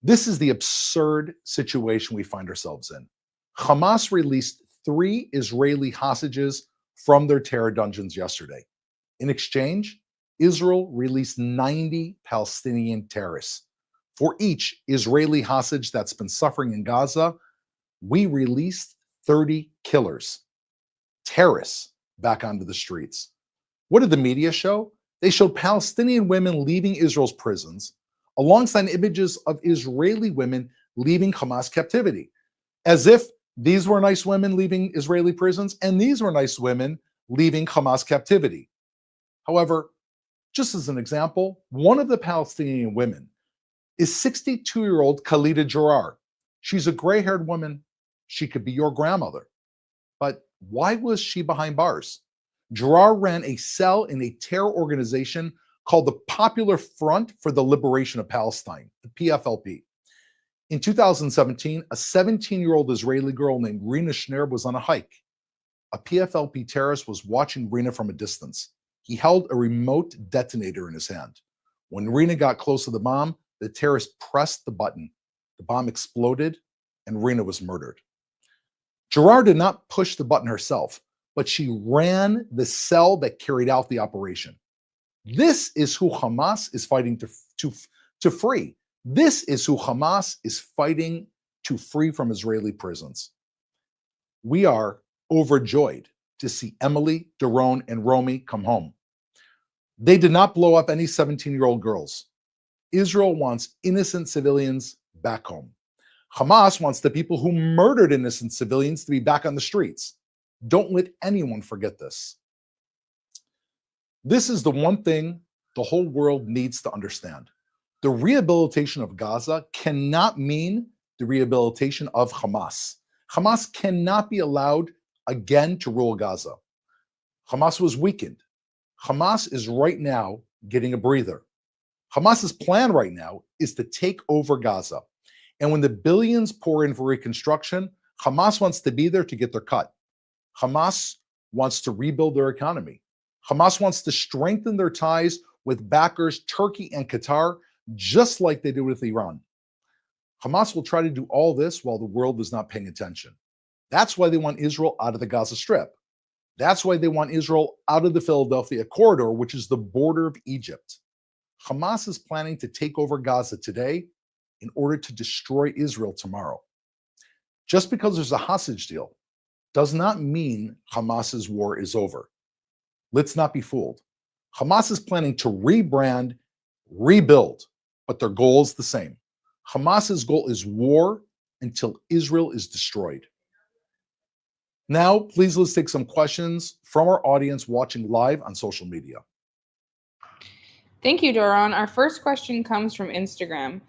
This is the absurd situation we find ourselves in. Hamas released 3 Israeli hostages from their terror dungeons yesterday. In exchange, Israel released 90 Palestinian terrorists. For each Israeli hostage that's been suffering in Gaza, we released 30 killers, terrorists, back onto the streets. What did the media show? They showed Palestinian women leaving Israel's prisons alongside images of Israeli women leaving Hamas captivity, as if these were nice women leaving Israeli prisons and these were nice women leaving Hamas captivity. However, just as an example, one of the Palestinian women is 62-year-old Khalida Jarrar. She's a gray-haired woman. She could be your grandmother. But why was she behind bars? Jarrar ran a cell in a terror organization called the Popular Front for the Liberation of Palestine, the PFLP. In 2017, a 17-year-old Israeli girl named Rina Schneer was on a hike. A PFLP terrorist was watching Rina from a distance. He held a remote detonator in his hand. When Rina got close to the bomb, the terrorist pressed the button. The bomb exploded and Rina was murdered. Jarrar did not push the button herself, but she ran the cell that carried out the operation. This is who Hamas is fighting to free. This is who Hamas is fighting to free from Israeli prisons. We are overjoyed to see Emily, Doron, and Romy come home. They did not blow up any 17-year-old girls. Israel wants innocent civilians back home. Hamas wants the people who murdered innocent civilians to be back on the streets. Don't let anyone forget this. This is the one thing the whole world needs to understand. The rehabilitation of Gaza cannot mean the rehabilitation of Hamas. Hamas cannot be allowed again to rule Gaza. Hamas was weakened. Hamas is right now getting a breather. Hamas's plan right now is to take over Gaza. And when the billions pour in for reconstruction, Hamas wants to be there to get their cut. Hamas wants to rebuild their economy. Hamas wants to strengthen their ties with backers Turkey and Qatar, just like they did with Iran. Hamas will try to do all this while the world is not paying attention. That's why they want Israel out of the Gaza Strip. That's why they want Israel out of the Philadelphia corridor, which is the border of Egypt. Hamas is planning to take over Gaza today in order to destroy Israel tomorrow. Just because there's a hostage deal does not mean Hamas's war is over. Let's not be fooled. Hamas is planning to rebrand, rebuild, but their goal is the same. Hamas's goal is war until Israel is destroyed. Now, please let's take some questions from our audience watching live on social media. Thank you, Doron. Our first question comes from Instagram.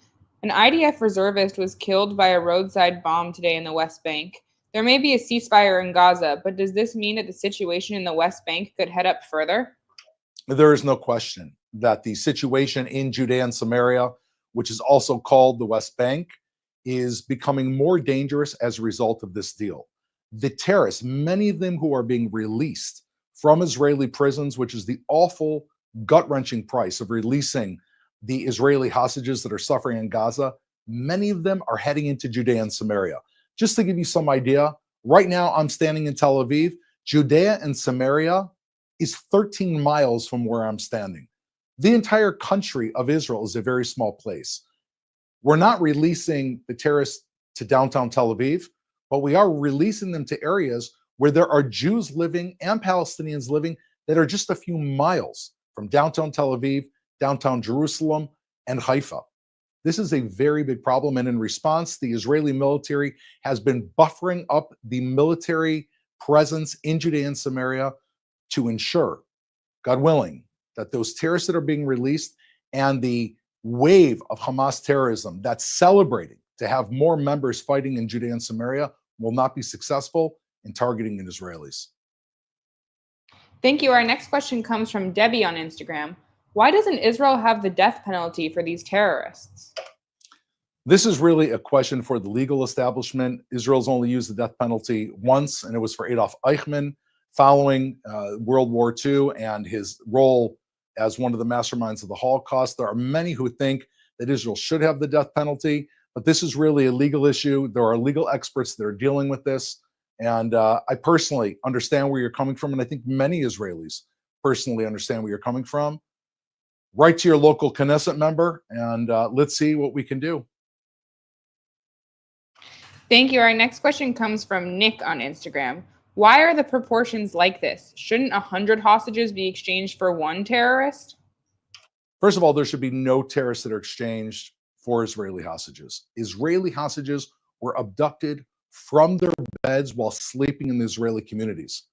An IDF reservist was killed by a roadside bomb today in the West Bank. There may be a ceasefire in Gaza, but does this mean that the situation in the West Bank could head up further? There is no question that the situation in Judea and Samaria, which is also called the West Bank, is becoming more dangerous as a result of this deal. The terrorists, many of them who are being released from Israeli prisons, which is the awful, gut-wrenching price of releasing the Israeli hostages that are suffering in Gaza, many of them are heading into Judea and Samaria. Just to give you some idea, right now I'm standing in Tel Aviv. Judea and Samaria is 13 miles from where I'm standing. The entire country of Israel is a very small place. We're not releasing the terrorists to downtown Tel Aviv, but we are releasing them to areas where there are Jews living and Palestinians living that are just a few miles from downtown Tel Aviv, downtown Jerusalem, and Haifa. This is a very big problem, and in response, the Israeli military has been buffering up the military presence in Judea and Samaria to ensure, God willing, that those terrorists that are being released and the wave of Hamas terrorism that's celebrating to have more members fighting in Judea and Samaria will not be successful in targeting the Israelis. Thank you. Our next question comes from Debbie on Instagram. Why doesn't Israel have the death penalty for these terrorists? This is really a question for the legal establishment. Israel's only used the death penalty once, and it was for Adolf Eichmann following World War II and his role as one of the masterminds of the Holocaust. There are many who think that Israel should have the death penalty. but this is really a legal issue. There are legal experts that are dealing with this. And I personally understand where you're coming from. And I think many Israelis personally understand where you're coming from. Write to your local Knesset member and let's see what we can do. Thank you. Our next question comes from Nick on Instagram. Why are the proportions like this? Shouldn't 100 hostages be exchanged for one terrorist? First of all, there should be no terrorists that are exchanged for Israeli hostages. Israeli hostages were abducted from their beds while sleeping in the Israeli communities.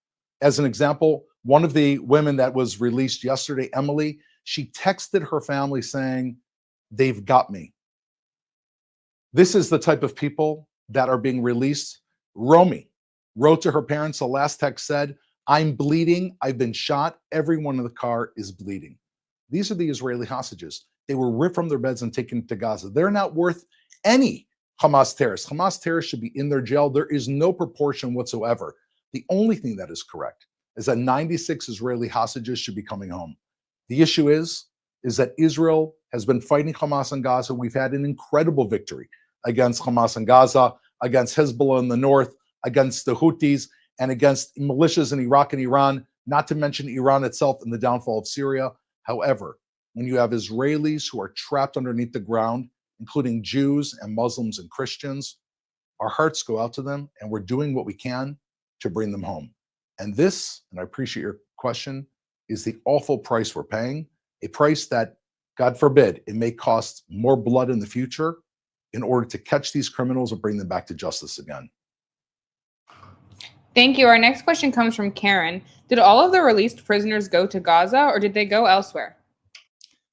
As an example, one of the women that was released yesterday, Emily, she texted her family saying, "They've got me." This is the type of people that are being released. Romy wrote to her parents. The last text said, "I'm bleeding. I've been shot. Everyone in the car is bleeding." These are the Israeli hostages. They were ripped from their beds and taken to Gaza. They're not worth any Hamas terrorists. Hamas terrorists should be in their jail. There is no proportion whatsoever. The only thing that is correct is that 96 Israeli hostages should be coming home. The issue is that Israel has been fighting Hamas in Gaza. We've had an incredible victory against Hamas in Gaza, against Hezbollah in the north, against the Houthis, and against militias in Iraq and Iran, not to mention Iran itself and the downfall of Syria. However, when you have Israelis who are trapped underneath the ground, including Jews and Muslims and Christians, our hearts go out to them, and we're doing what we can to bring them home. And this, and I appreciate your question, is the awful price we're paying, a price that, God forbid, it may cost more blood in the future in order to catch these criminals and bring them back to justice again. Thank you. Our next question comes from Karen. Did all of the released prisoners go to Gaza or did they go elsewhere?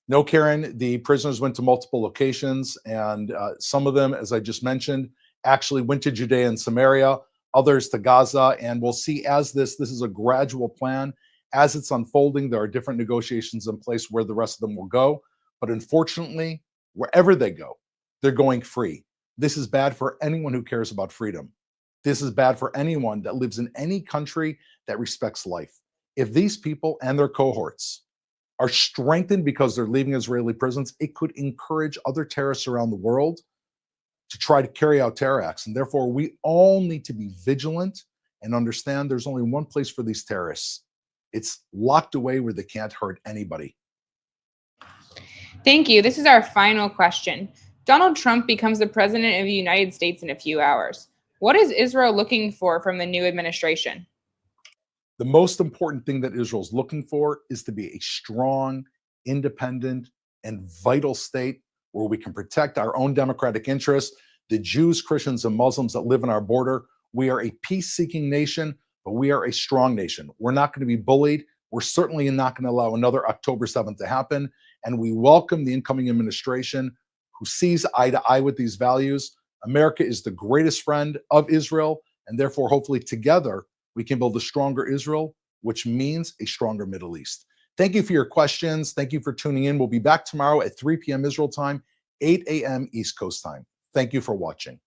No, Karen, the prisoners went to multiple locations, and some of them, as I just mentioned, actually went to Judea and Samaria, others to Gaza. And we'll see as this is a gradual plan. As it's unfolding, there are different negotiations in place where the rest of them will go. But unfortunately, wherever they go, they're going free. This is bad for anyone who cares about freedom. This is bad for anyone that lives in any country that respects life. If these people and their cohorts are strengthened because they're leaving Israeli prisons, it could encourage other terrorists around the world to try to carry out terror acts. And therefore, we all need to be vigilant and understand there's only one place for these terrorists. It's locked away where they can't hurt anybody. Thank you. This is our final question. Donald Trump becomes the president of the United States in a few hours. What is Israel looking for from the new administration? The most important thing that Israel's looking for is to be a strong, independent, and vital state where we can protect our own democratic interests, the Jews, Christians, and Muslims that live in our border. We are a peace-seeking nation, but we are a strong nation. We're not going to be bullied. We're certainly not going to allow another October 7th to happen. And we welcome the incoming administration who sees eye to eye with these values. America is the greatest friend of Israel, and therefore, hopefully together, we can build a stronger Israel, which means a stronger Middle East. Thank you for your questions. Thank you for tuning in. We'll be back tomorrow at 3 p.m. Israel time, 8 a.m. East Coast time. Thank you for watching.